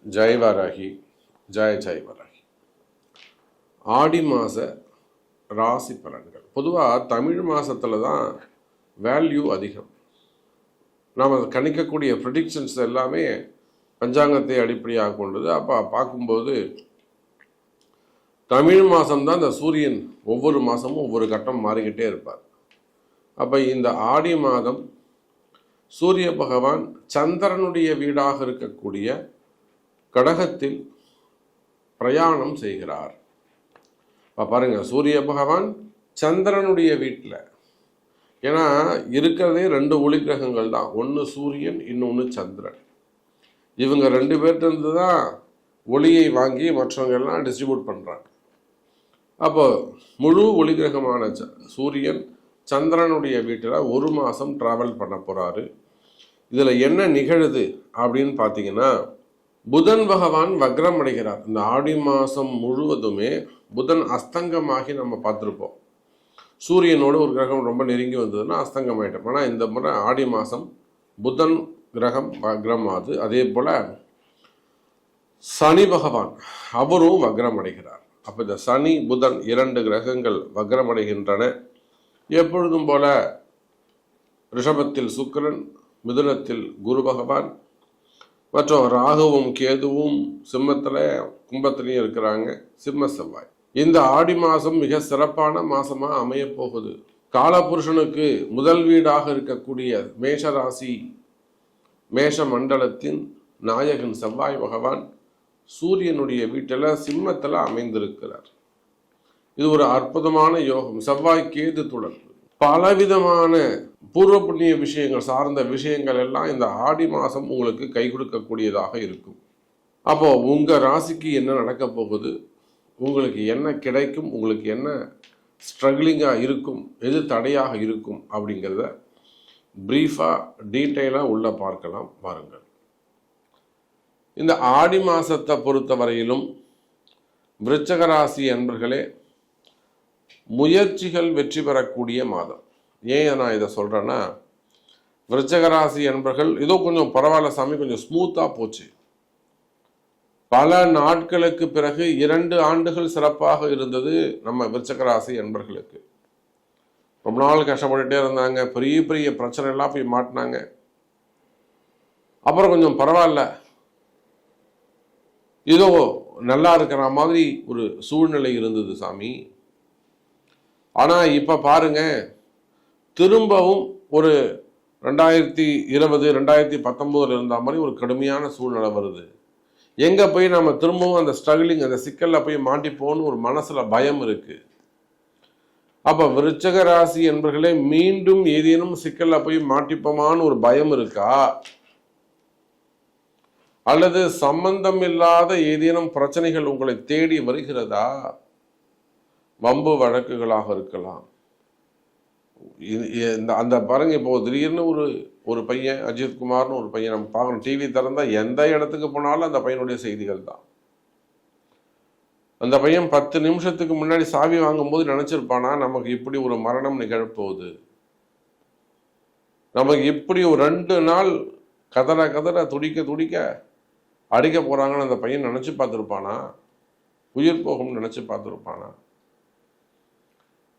ஜெய் வராகி, ஜெய் வராகி. ஆடி மாத ராசி பலன்கள். பொதுவாக தமிழ் மாதத்தில் தான் வேல்யூ அதிகம். நாம் கணிக்கக்கூடிய ப்ரெடிக்ஷன்ஸ் எல்லாமே பஞ்சாங்கத்தை அடிப்படையாக கொண்டது. அப்போ பார்க்கும்போது தமிழ் மாதம்தான் இந்த சூரியன் ஒவ்வொரு மாதமும் ஒவ்வொரு கட்டம் மாறிக்கிட்டே இருப்பார். அப்போ இந்த ஆடி மாதம் சூரிய பகவான் சந்திரனுடைய வீடாக இருக்கக்கூடிய கடகத்தில் பிரயாணம் செய்கிறார். பாருங்க, சூரிய பகவான் சந்திரனுடைய வீட்டில். ஏன்னா இருக்கிறதே 2 ஒளி கிரகங்கள் தான், ஒன்று சூரியன், இன்னொன்று சந்திரன். இவங்க 2 பேர்கிட்ட தான் ஒளியை வாங்கி மற்றவங்க எல்லாம் டிஸ்ட்ரிபியூட் பண்ணுறாங்க. அப்போ முழு ஒளி கிரகமான சூரியன் சந்திரனுடைய வீட்டில் 1 மாதம் ட்ராவல் பண்ண போகிறாரு. இதில் என்ன நிகழுது அப்படின்னு பார்த்தீங்கன்னா, புதன் பகவான் வக்ரம் அடைகிறார். இந்த ஆடி மாதம் முழுவதுமே புதன் அஸ்தங்கமாகி நம்ம பார்த்துருப்போம். சூரியனோடு ஒரு கிரகம் ரொம்ப நெருங்கி வந்ததுன்னா அஸ்தங்கம் ஆகிட்டோம். ஆனால் இந்த முறை ஆடி மாதம் புதன் கிரகம் வக்ரம் ஆகுது. அதே போல் சனி பகவான் அவரும் வக்ரம் அடைகிறார். அப்போ இந்த சனி புதன் 2 கிரகங்கள் வக்ரம் அடைகின்றன. எப்பொழுதும் போல ரிஷபத்தில் சுக்கிரன், மிதுனத்தில் குரு பகவான், மற்றும் ராகுவும் கேதுவும் சிம்மத்தில் கும்பத்திலையும் இருக்கிறாங்க. சிம்ம செவ்வாய். இந்த ஆடி மாதம் மிக சிறப்பான மாதமாக அமைய போகுது. காலபுருஷனுக்கு முதல் வீடாக இருக்கக்கூடிய மேஷ ராசி, மேஷ மண்டலத்தின் நாயகன் செவ்வாய் பகவான் சூரியனுடைய வீட்டில் சிம்மத்தில் அமைந்திருக்கிறார். இது ஒரு அற்புதமான யோகம். செவ்வாய் கேது தொடர்பு, பலவிதமான பூர்வ புண்ணிய விஷயங்கள் சார்ந்த விஷயங்கள் எல்லாம் இந்த ஆடி மாதம் உங்களுக்கு கை கொடுக்கக்கூடியதாக இருக்கும். அப்போ உங்க ராசிக்கு என்ன நடக்க போகுது, உங்களுக்கு என்ன கிடைக்கும், உங்களுக்கு என்ன ஸ்ட்ரகிளிங்காக இருக்கும், எது தடையாக இருக்கும் அப்படிங்கிறத பிரீஃபாக டீட்டெயிலாக உள்ள பார்க்கலாம். பாருங்கள். இந்த ஆடி மாதத்தை பொறுத்த வரையிலும் விருச்சக ராசி அன்பர்களே, முயற்சிகள் வெற்றி பெறக்கூடிய மாதம். ஏன் நான் இதை சொல்கிறேன்னா, விருச்சக ராசி அன்பர்கள் ஏதோ கொஞ்சம் பரவாயில்ல சாமி, கொஞ்சம் ஸ்மூத்தாக போச்சு. பல நாட்களுக்கு பிறகு 2 ஆண்டுகள் சிறப்பாக இருந்தது நம்ம விருச்சக ராசி அன்பர்களுக்கு. ரொம்ப நாள் கஷ்டப்பட்டுட்டே இருந்தாங்க, பெரிய பெரிய பிரச்சனை எல்லாம் போய் மாட்டினாங்க. அப்புறம் கொஞ்சம் பரவாயில்ல, ஏதோ நல்லா இருக்கிற மாதிரி ஒரு சூழ்நிலை இருந்தது சாமி. ஆனால் இப்போ பாருங்க, திரும்பவும் ஒரு 2020 2019 இருந்த மாதிரி ஒரு கடுமையான சூழ்நிலை வருது. எங்கே போய் நம்ம திரும்பவும் அந்த ஸ்ட்ரகிளிங், அந்த சிக்கலில் போய் மாட்டிப்போன்னு ஒரு மனசில் பயம் இருக்கு. அப்போ விருச்சக ராசி என்பர்களே, மீண்டும் ஏதேனும் சிக்கலில் போய் மாட்டிப்போமான்னு ஒரு பயம் இருக்கா, அல்லது சம்பந்தம் இல்லாத ஏதேனும் பிரச்சனைகள் உங்களை தேடி வருகிறதா? வம்பு வழக்குகளாக இருக்கலாம். அந்த பாருங்க, இப்போ திடீர்னு ஒரு பையன், அஜித் குமார்னு ஒரு பையன், நம்ம பார்க்கணும், டிவி திறந்தா எந்த இடத்துக்கு போனாலும் அந்த பையனுடைய செய்திகள் தான். அந்த பையன் 10 நிமிஷத்துக்கு முன்னாடி சாவி வாங்கும்போது நினைச்சிருப்பானா நமக்கு இப்படி ஒரு மரணம் நிகழப்போகுது, நமக்கு இப்படி ஒரு 2 நாள் கதற துடிக்க அடிக்க போறாங்கன்னு அந்த பையன் நினைச்சு பார்த்துருப்பானா? உயிர் போகும் நினைச்சு பார்த்துருப்பானா?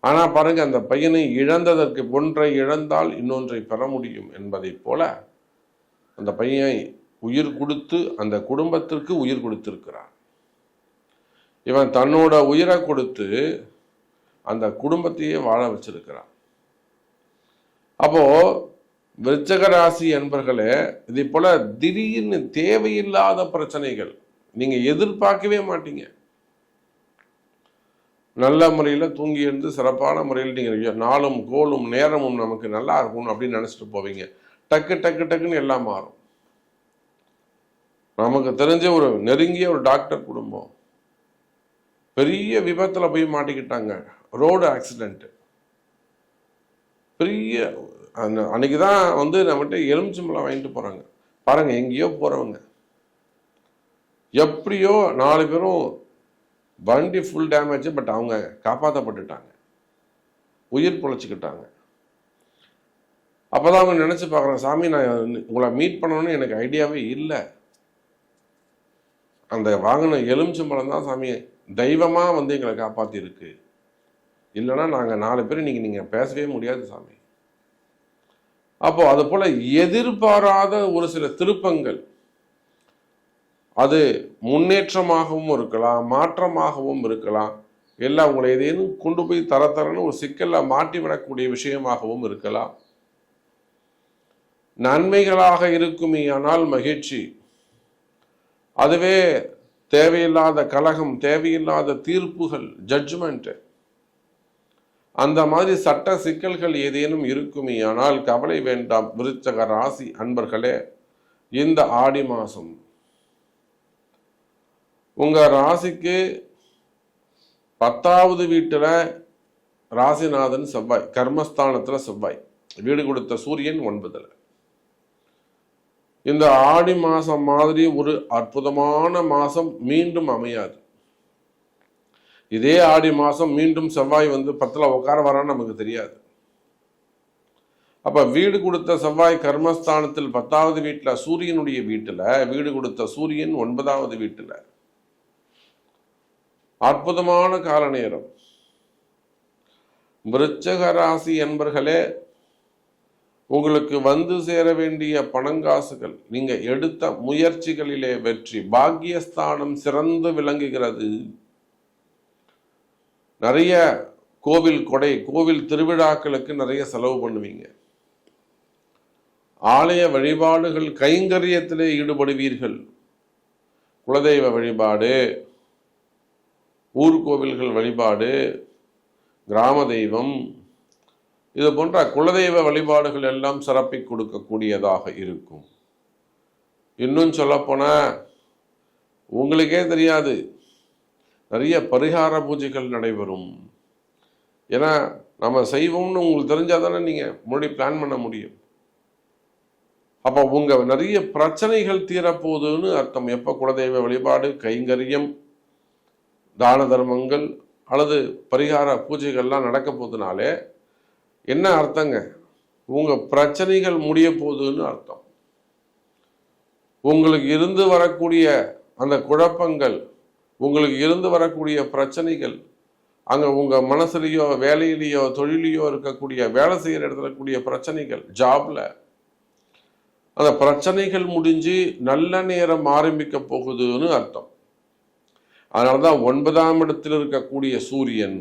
ஆனா பாருங்க, அந்த பையனை இழந்ததற்கு, ஒன்றை இழந்தால் இன்னொன்றை பெற முடியும் என்பதை போல அந்த பையன் உயிர் கொடுத்து அந்த குடும்பத்திற்கு உயிர் கொடுத்திருக்கிறான். இவன் தன்னோட உயிரை கொடுத்து அந்த குடும்பத்தையே வாழ வச்சிருக்கிறான். அப்போ விருச்சக ராசி என்பர்களே, இதே போல திடீர்னு தேவையில்லாத பிரச்சனைகள் நீங்க எதிர்பார்க்கவே மாட்டீங்க. நல்ல முறையில் தூங்கி இருந்து சிறப்பான முறையில் நீங்கள் நாளும் கோளும் நேரமும் நமக்கு நல்லா இருக்கும் அப்படின்னு நினச்சிட்டு போவீங்க. டக்குன்னு எல்லாம் மாறும். நமக்கு தெரிஞ்ச ஒரு நெருங்கிய ஒரு டாக்டர் குடும்பம் பெரிய விபத்தில் போய் மாட்டிக்கிட்டாங்க. Road accident. பெரிய அன்னைக்கு தான் நம்மகிட்ட எலுமிச்சம்பழம் வாங்கிட்டு போகிறாங்க. பாருங்க, எங்கேயோ போகிறவங்க எப்படியோ 4 பேரும் வண்டி ஃபுல் டேமேஜ், பட் அவங்க காப்பாற்றப்பட்டுட்டாங்க, உயிர் பொழைச்சிக்கிட்டாங்க. அப்போதான் அவங்க நினச்சி பார்க்குறேன், சாமி நான் உங்களை மீட் பண்ணணும்னு எனக்கு ஐடியாவே இல்லை. அந்த வாங்கின எலுமிச்சம்பழம் தான் சாமி தெய்வமாக வந்து எங்களை காப்பாற்றிருக்கு, இல்லைன்னா நாங்கள் 4 பேர் நீங்கள் பேசவே முடியாது சாமி. அப்போ அது போல எதிர்பாராத ஒரு சில திருப்பங்கள், அது முன்னேற்றமாகவும் இருக்கலாம், மாற்றமாகவும் இருக்கலாம், எல்லாம் உங்களை ஏதேனும் கொண்டு போய் தரன்னு ஒரு சிக்கலில் மாட்டிவிடக்கூடிய விஷயமாகவும் இருக்கலாம். நன்மைகளாக இருக்குமே ஆனால் மகிழ்ச்சி. அதுவே தேவையில்லாத கலகம், தேவையில்லாத தீர்ப்புகள், ஜட்ஜ்மெண்ட், அந்த மாதிரி சட்ட சிக்கல்கள் ஏதேனும் இருக்குமே ஆனால் கவலை வேண்டாம். விருச்சக ராசி அன்பர்களே, இந்த ஆடி மாதம் உங்க ராசிக்கு 10வது வீட்டில் ராசிநாதன் செவ்வாய், கர்மஸ்தானத்தில் செவ்வாய், வீடு கொடுத்த சூரியன் 9ல். இந்த ஆடி மாதம் மாதிரி ஒரு அற்புதமான மாதம் மீண்டும் அமையாது. இதே ஆடி மாதம் மீண்டும் செவ்வாய் வந்து 10ல் உட்கார வரான்னு நமக்கு தெரியாது. அப்போ வீடு கொடுத்த செவ்வாய் கர்மஸ்தானத்தில் 10வது வீட்டில், சூரியனுடைய வீட்டில், வீடு கொடுத்த சூரியன் 9வது வீட்டில். அற்புதமான கால நேரம். விருச்சக ராசி என்பர்களே, உங்களுக்கு வந்து சேர வேண்டிய பணங்காசுகள், நீங்க எடுத்த முயற்சிகளிலே வெற்றி, பாக்கியஸ்தானம் சிறந்து விளங்குகிறது. நிறைய கோவில் கொடை, கோவில் திருவிழாக்களுக்கு நிறைய செலவு பண்ணுவீங்க. ஆலய வழிபாடுகள், கைங்கரியத்திலே ஈடுபடுவீர்கள். குலதெய்வ வழிபாடு, ஊர்கோவில்கள் வழிபாடு, கிராம தெய்வம், இது போன்ற குலதெய்வ வழிபாடுகள் எல்லாம் சிறப்பி கொடுக்கக்கூடியதாக இருக்கும். இன்னும் சொல்லப்போன உங்களுக்கே தெரியாது, நிறைய பரிகார பூஜைகள் நடைபெறும். ஏன்னா நம்ம செய்வோம்னு உங்களுக்கு தெரிஞ்சாதானே நீங்க முன்னாடி பிளான் பண்ண முடியும். அப்போ உங்க நிறைய பிரச்சனைகள் தீரப்போகுதுன்னு அர்த்தம். எப்போ குலதெய்வ வழிபாடு, கைங்கரியம், தான தர்மங்கள் அல்லது பரிகார பூஜைகள்லாம் நடக்க போதுனாலே என்ன அர்த்தங்க? உங்க பிரச்சனைகள் முடிய போகுதுன்னு அர்த்தம். உங்களுக்கு இருந்து வரக்கூடிய அந்த குழப்பங்கள், உங்களுக்கு இருந்து வரக்கூடிய பிரச்சனைகள், அங்க உங்க மனசுலையோ வேலையிலையோ தொழிலையோ இருக்கக்கூடிய, வேலை செய்யற இடத்துல இருக்கக்கூடிய பிரச்சனைகள், ஜாப்ல அந்த பிரச்சனைகள் முடிஞ்சு நல்ல நேரம் ஆரம்பிக்க போகுதுன்னு அர்த்தம். அதனாலதான் 9ஆம் இடத்தில் இருக்கக்கூடிய சூரியன்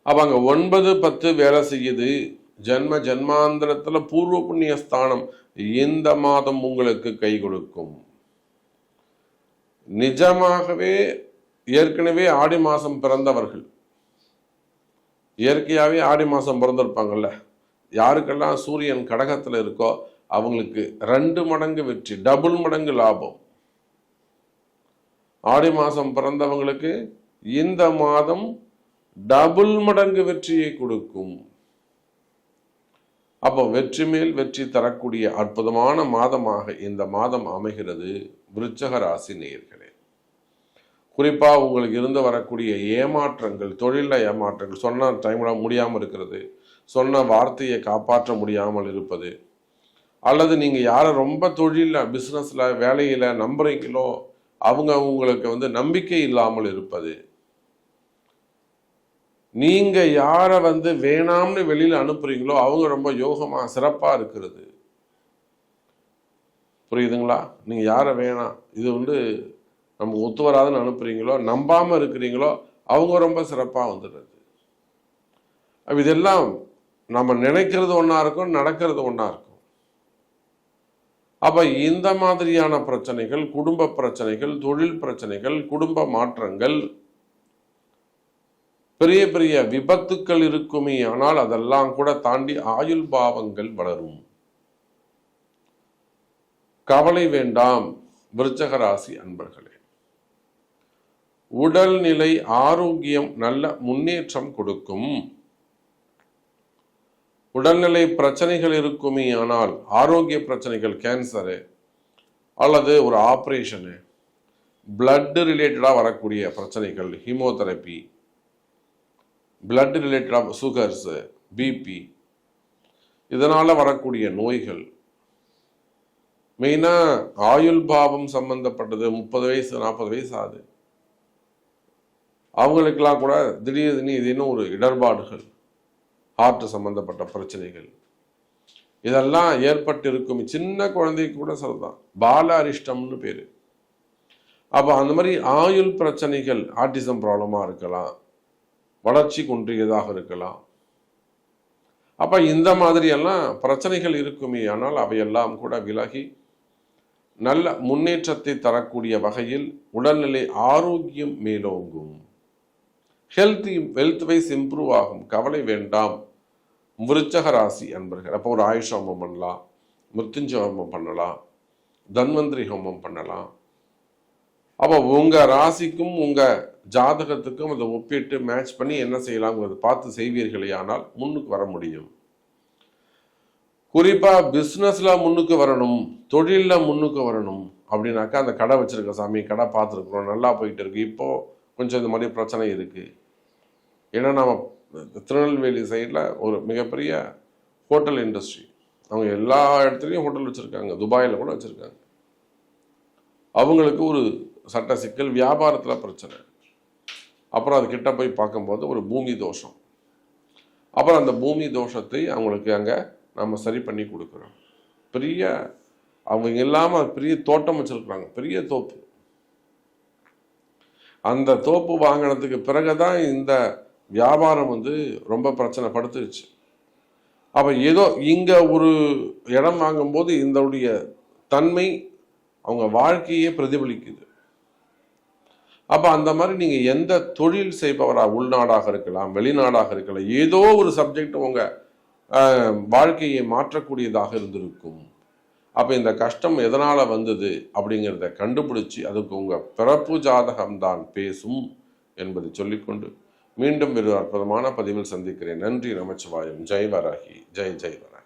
அவங்க 9, 10 வேலை செய்யுது. ஜென்மாந்திரத்துல பூர்வ புண்ணிய ஸ்தானம் இந்த மாதம் உங்களுக்கு கை கொடுக்கும். நிஜமாகவே ஏற்கனவே ஆடி மாசம் பிறந்தவர்கள், இயற்கையாவே ஆடி மாசம் பிறந்திருப்பாங்கல்ல, யாருக்கெல்லாம் சூரியன் கடகத்துல இருக்கோ அவங்களுக்கு 2 மடங்கு வெற்றி, டபுள் மடங்கு லாபம். ஆடி மாசம் பிறந்தவங்களுக்கு இந்த மாதம் டபுள் மடங்கு வெற்றியை கொடுக்கும். அப்போ வெற்றி மேல் வெற்றி தரக்கூடிய அற்புதமான மாதமாக இந்த மாதம் அமைகிறது. விருச்சக ராசி நேயர்களே, குறிப்பா உங்களுக்கு இருந்து வரக்கூடிய ஏமாற்றங்கள், தொழில ஏமாற்றங்கள், சொன்ன டைம்ல முடியாமல் இருக்கிறது, சொன்ன வார்த்தையை காப்பாற்ற முடியாமல் இருப்பது, அல்லது நீங்க யாரை ரொம்ப தொழில, பிசினஸ்ல, வேலையில நம்புறீங்களோ அவங்க உங்களுக்கு நம்பிக்கை இல்லாமல் இருப்பது, நீங்க யாரை வேணாம்னு வெளியில அனுப்புறீங்களோ அவங்க ரொம்ப யோகமா சிறப்பா இருக்கிறது. புரியுதுங்களா? நீங்க யாரை வேணாம், இது நமக்கு ஒத்து வராதுன்னு அனுப்புறீங்களோ, நம்பாம இருக்கிறீங்களோ அவங்க ரொம்ப சிறப்பா வந்துடுறது. இதெல்லாம் நம்ம நினைக்கிறது ஒண்ணா இருக்கும், நடக்கிறது ஒண்ணா இருக்கும். அப்ப இந்த மாதிரியான பிரச்சனைகள், குடும்ப பிரச்சனைகள், தொழில் பிரச்சனைகள், குடும்ப மாற்றங்கள், பெரிய பெரிய விபத்துக்கள் இருக்குமே, ஆனால் அதெல்லாம் கூட தாண்டி ஆயுள் பாவங்கள் வளரும். கவலை வேண்டாம் விருச்சக ராசி அன்பர்களே. உடல்நிலை ஆரோக்கியம் நல்ல முன்னேற்றம் கொடுக்கும். உடல்நிலை பிரச்சனைகள் இருக்குமே, ஆனால் ஆரோக்கிய பிரச்சனைகள், கேன்சரு அல்லது ஒரு ஆப்ரேஷனு, பிளட் ரிலேட்டடா வரக்கூடிய பிரச்சனைகள், ஹீமோதெரப்பி, பிளட் ரிலேட்டடாக சுகர்ஸு, பிபி, இதனால வரக்கூடிய நோய்கள், மெயினாக ஆயுள் பாவம் சம்பந்தப்பட்டது 30 வயசு 40 வயசு ஆகுது, அவங்களுக்கெல்லாம் கூட திடீர்னு இது இன்னும் ஒரு இடர்பாடுகள், ஹார்ட் சம்பந்தப்பட்ட பிரச்சனைகள் இதெல்லாம் ஏற்பட்டு இருக்கும். சின்ன குழந்தைக்கு கூட சொல்லலாம், பால அரிஷ்டம்னு பேரு. அப்போ அந்த மாதிரி ஆயுள் பிரச்சனைகள், ஆட்டிசம் ப்ராப்ளமா இருக்கலாம், வளர்ச்சி குன்றியதாக இருக்கலாம். அப்ப இந்த மாதிரி எல்லாம் பிரச்சனைகள் இருக்குமே, ஆனால் அவையெல்லாம் கூட விலகி நல்ல முன்னேற்றத்தை தரக்கூடிய வகையில் உடல்நிலை ஆரோக்கியம் மேலோங்கும். ஹெல்த் வைஸ் இம்ப்ரூவ் ஆகும். கவலை வேண்டாம் விருச்சக ராசி அன்பர்கள். அப்போ ஒரு ஆயுஷ் ஹோமம் பண்ணலாம், மிருத்யுஞ்சய ஹோமம் பண்ணலாம், தன்வந்திரி ஹோமம் பண்ணலாம். அப்போ உங்க ராசிக்கும் உங்க ஜாதகத்துக்கும் அதை ஒப்பிட்டு மேட்ச் பண்ணி என்ன செய்யலாம்ங்கிறத பார்த்து செய்வீர்களே ஆனால் முன்னுக்கு வர முடியும். குறிப்பா பிஸ்னஸ்ல முன்னுக்கு வரணும், தொழில்ல முன்னுக்கு வரணும் அப்படின்னாக்கா அந்த கடை வச்சிருக்க சாமி, கடை பார்த்துருக்குறோம், நல்லா போயிட்டு இருக்கு, இப்போ கொஞ்சம் இந்த மாதிரி பிரச்சனை இருக்கு. ஏன்னா நம்ம திருநெல்வேலி சைடில் ஒரு மிகப்பெரிய ஹோட்டல் இண்டஸ்ட்ரி, அவங்க எல்லா இடத்துலையும் ஹோட்டல் வச்சுருக்காங்க, துபாயில் கூட வச்சுருக்காங்க. அவங்களுக்கு ஒரு சட்ட சிக்கல், வியாபாரத்தில் பிரச்சனை. அப்புறம் அது கிட்ட போய் பார்க்கும்போது ஒரு பூமி தோஷம். அப்புறம் அந்த பூமி தோஷத்தை அவங்களுக்கு அங்கே நம்ம சரி பண்ணி கொடுக்குறோம். பெரிய அவங்க இல்லாமல் பெரிய தோட்டம் வச்சுருக்குறாங்க, பெரிய தோப்பு. அந்த தோப்பு வாங்கினதுக்கு பிறகுதான் இந்த வியாபாரம் ரொம்ப பிரச்சனை படுத்துருச்சு. அப்போ ஏதோ இங்கே ஒரு இடம் வாங்கும்போது இதனுடைய தன்மை அவங்க வாழ்க்கையே பிரதிபலிக்குது. அப்போ அந்த மாதிரி நீங்கள் எந்த தொழில் செய்பவராக, உள்நாடாக இருக்கலாம், வெளிநாடாக இருக்கலாம், ஏதோ ஒரு சப்ஜெக்ட் உங்கள் வாழ்க்கையை மாற்றக்கூடியதாக இருந்திருக்கும். அப்போ இந்த கஷ்டம் எதனால் வந்தது அப்படிங்கிறத கண்டுபிடிச்சி அதுக்கு உங்கள் பிறப்பு ஜாதகம்தான் பேசும் என்பதை சொல்லிக்கொண்டு மீண்டும் ஒரு அற்புதமான பதிவில் சந்திக்கிறேன். நன்றி, நமச்சிவாயம். ஜெய் வராகி, ஜெய் ஜெய் வராகி.